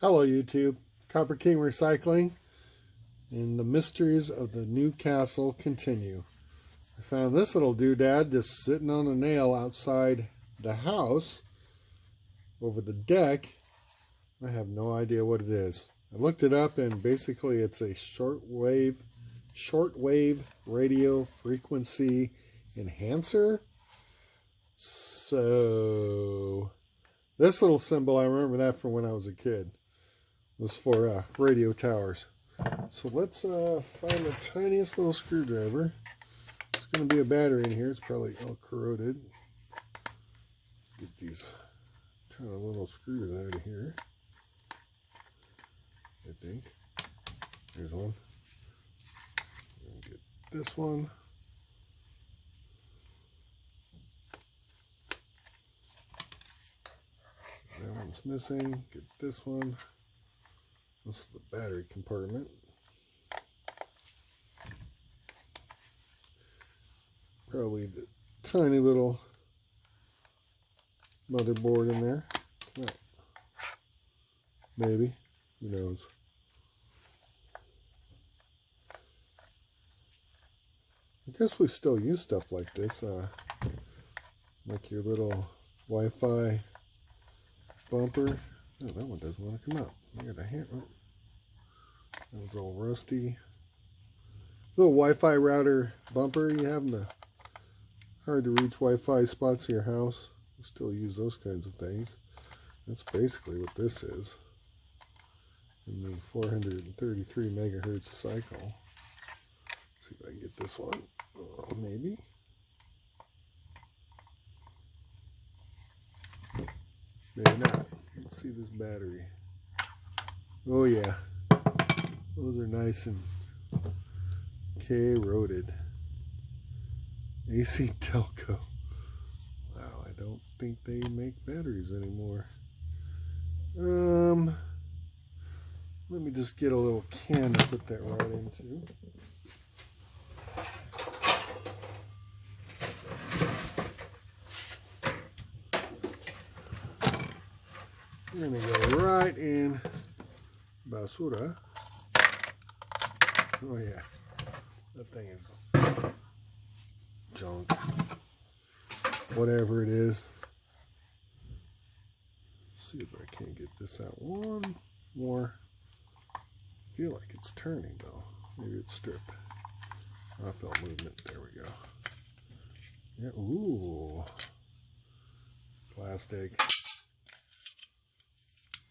Hello YouTube, Copper King Recycling, and the mysteries of the new castle continue. I found this little doodad just sitting on a nail outside the house over the deck. I have no idea what it is. I looked it up and basically it's a shortwave radio frequency enhancer. So this little symbol, I remember that from when I was a kid. It was for radio towers. So let's find the tiniest little screwdriver. There's going to be a battery in here. It's probably all corroded. Get these tiny little screws out of here. I think. Here's one. Get this one. That one's missing. Get this one. This is the battery compartment. Probably the tiny little motherboard in there. No. Maybe. Who knows? I guess we still use stuff like this. Like your little Wi-Fi bumper. Oh, that one doesn't want to come out. I got a hand. Oh, that was all rusty. Little Wi-Fi router bumper you have in the hard to reach Wi-Fi spots of your house. We still use those kinds of things. That's basically what this is in the 433 megahertz cycle. Let's see if I can get this one. Oh, maybe. Maybe not. Let's see this battery. Oh yeah, those are nice and corroded. AC Delco. Wow, I don't think they make batteries anymore. Let me just get a little can to put that right into. We're gonna go right in basura. Oh yeah, that thing is junk. Whatever it is. See if I can't get this out. One more. I feel like it's turning though. Maybe it's stripped. I felt movement. There we go. Yeah. Ooh. Plastic.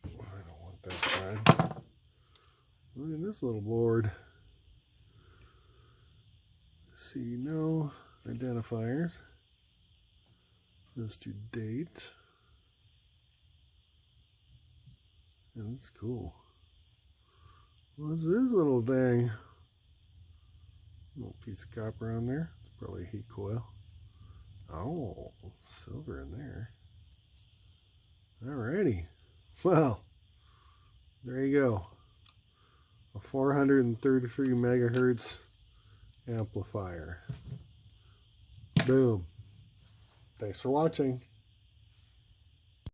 I don't want that side. Look at this little board. See, no identifiers. Goes to date. And it's cool. What's this little thing? Little piece of copper on there. It's probably a heat coil. Oh, silver in there. Alrighty. Well, there you go. A 433 megahertz amplifier. Boom. Thanks for watching.